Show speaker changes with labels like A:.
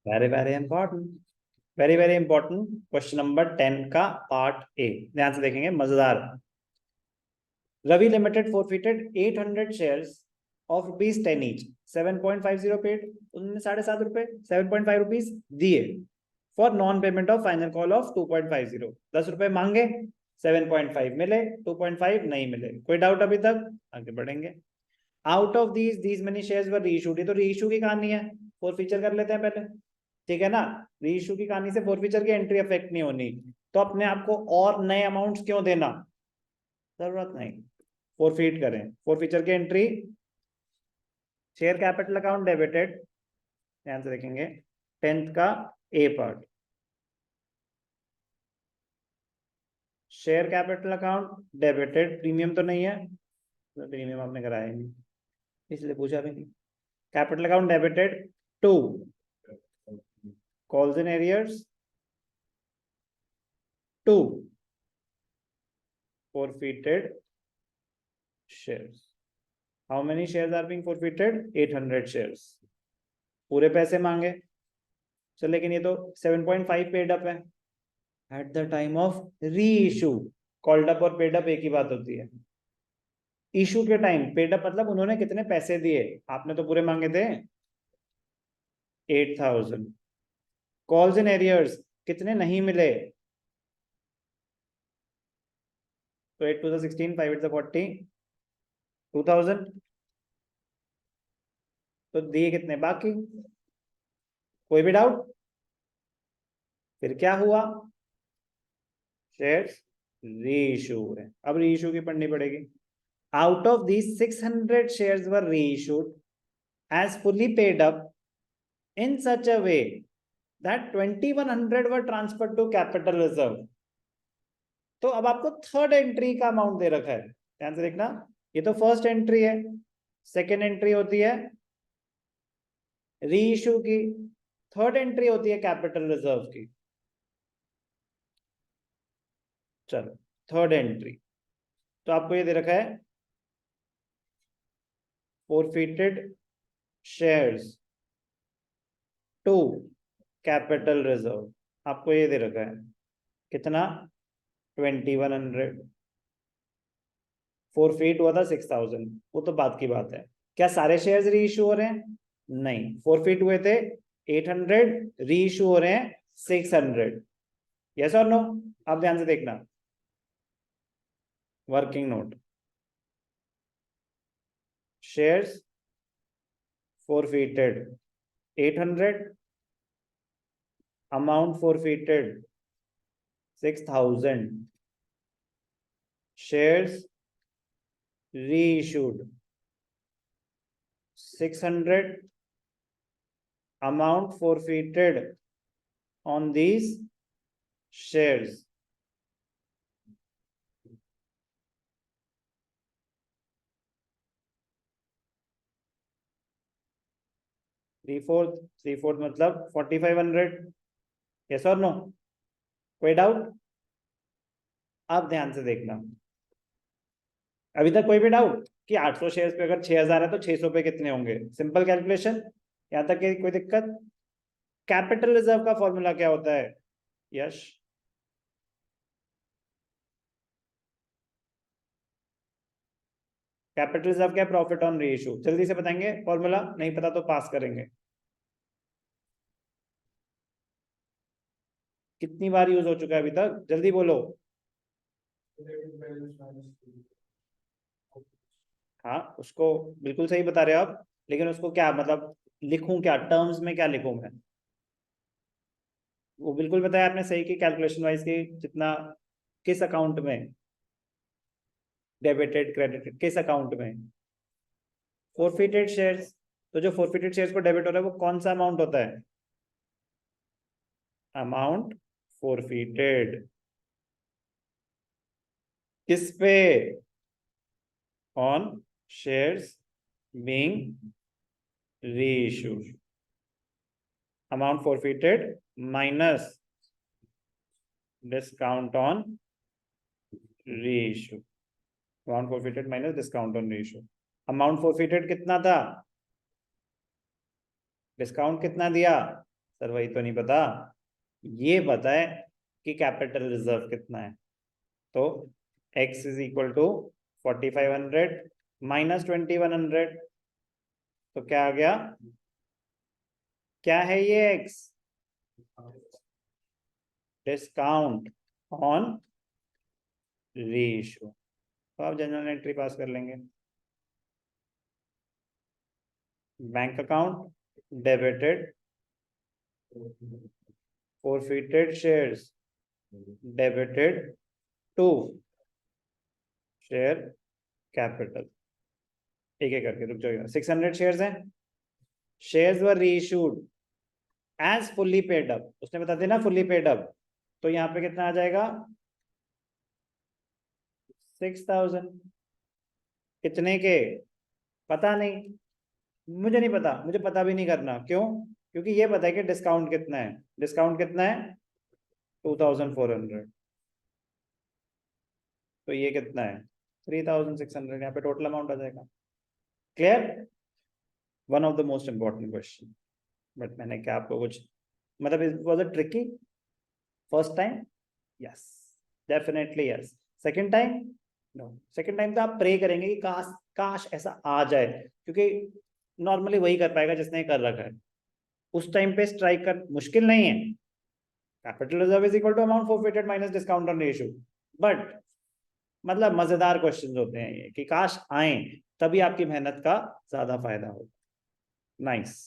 A: Very very important, very very important. Question number 10 का part A ध्यान से देखेंगे, मजेदार। Ravi limited forfeited 800 shares of rupees 10 each, 7.50 paid। उन्होंने 7.5 रुपए 7.5 रुपीज दिए for non payment of final call of 2.50। 10 रुपए मांगे, 7.5 मिले, 2.5 नहीं मिले। कोई डाउट अभी तक? आगे बढ़ेंगे। Out of these many shares were reissued. ये तो रीइश्यू की कहानी है, फॉरफीचर कर लेते हैं पहले, ठीक है ना। रीइश्यू की कहानी से फॉरफीचर की एंट्री अफेक्ट नहीं होनी, तो अपने आप को और नए अमाउंट्स क्यों देना, जरूरत नहीं। फॉरफीट करें, फॉरफीचर की entry. Share capital account debited, ध्यान से देखेंगे 10th का A part. Share capital account debited, premium तो नहीं है, प्रीमियम आपने कराया ही नहीं इसलिए पूछा भी नहीं। Capital account debited to calls in arrears, to forfeited shares। How many shares are being forfeited? 800 shares। पूरे पैसे मांगे, चल लेकिन ये तो 7.5 पेड अप है एट द टाइम ऑफ री इशू। कॉल्ड अप और पेड अप एक ही बात होती है। इशू के टाइम पेड अप मतलब उन्होंने कितने पैसे दिए, आपने तो पूरे मांगे थे 8000। कॉल्स इन एरियर्स कितने नहीं मिले, तो 8 to the 16, 5 8 the 40, 2000। तो दिए कितने बाकी? कोई भी डाउट? फिर क्या हुआ, शेयर्स रीइश्यू है। अब रीइश्यू की पढ़नी पड़ेगी। Out of these 600 shares were reissued as fully paid up in such a way that 2100 were transferred to capital reserve. तो अब आपको थर्ड एंट्री का अमाउंट दे रखा है, ध्यान से देखना। ये तो फर्स्ट एंट्री है, सेकेंड एंट्री होती है रीइश्यू की, थर्ड एंट्री होती है कैपिटल रिजर्व की। चलो थर्ड एंट्री, तो आपको ये दे रखा है forfeited shares to capital reserve. आपको ये दे रखा है कितना, 2100। फोरफीट हुआ था 6000, वो तो बात की बात है। क्या सारे शेयर्स रीइश्यू हो रहे हैं? नहीं, फोरफीट हुए थे 800, रीइश्यू हो रहे हैं 600। यस और नो? आप ध्यान से देखना, working note. Shares forfeited 800, amount forfeited 6000, shares reissued 600, amount forfeited on these shares three fourth मतलब 4500। यस और नो? कोई डाउट? आप ध्यान से देखना, अभी तक कोई भी डाउट कि 800 शेयर्स पे अगर 6000 है तो 600 पे कितने होंगे? सिंपल कैलकुलेशन, यहां तक कि कोई दिक्कत? कैपिटल रिजर्व का फॉर्मूला क्या होता है यश? कैपिटल रिजर्व क्या? Profit on reissue. जल्दी से बताएंगे फॉर्मूला, नहीं पता तो पास करेंगे। कितनी बार यूज हो चुका है अभी तक, जल्दी बोलो। हाँ उसको बिल्कुल सही बता रहे हो आप, लेकिन उसको क्या मतलब लिखूं, क्या टर्म्स में क्या लिखूं मैं? वो बिल्कुल बताया आपने सही, की कैलकुलेशन वाइज की जितना, किस अकाउंट में डेबिटेड क्रेडिटेड, किस अकाउंट में? Forfeited shares. तो जो फोरफिटेड शेयर्स को डेबिट हो रहा है वो कौन सा अमाउंट होता है? अमाउंट फोरफिटेड किस पे? On shares being reissued. Amount forfeited minus discount on reissue. Amount forfeited minus discount on reissue. Amount forfeited कितना था, डिस्काउंट कितना दिया? सर वही तो नहीं पता, ये पता है कि कैपिटल रिजर्व कितना है। तो x इज इक्वल टू 4500 माइनस 2100, तो क्या आ गया, क्या है ये x, डिस्काउंट ऑन रेशियो। तो आप जनरल एंट्री पास कर लेंगे। Bank account debited, forfeited shares debited to share capital. एक एक करके रुक जाइए। 600 शेयर्स हैं, shares were reissued as fully paid up, उसने बता दिया ना फुल्ली पेड अप, तो यहाँ पे कितना आ जाएगा 6000। कितने के पता नहीं, मुझे नहीं पता, मुझे पता भी नहीं करना, क्यों, क्योंकि ये पता है कि डिस्काउंट कितना है, डिस्काउंट कितना है 2400, तो ये कितना है 3600, यहाँ पे टोटल अमाउंट आ जाएगा। Clear, one of the most important question, but मैंने क्या आपको कुछ मतलब it was a tricky first time, yes definitely yes, second time no, second time तो आप प्रे करेंगे कि काश काश ऐसा आ जाए, क्योंकि नॉर्मली वही कर पाएगा जिसने कर रखा है, उस टाइम पे स्ट्राइक कर मुश्किल नहीं है। Capital reserve is equal to amount forfeited minus discount on ratio, but मतलब मजेदार क्वेश्चन होते हैं ये कि काश आए, तभी आपकी मेहनत का ज्यादा फायदा होगा। नाइस।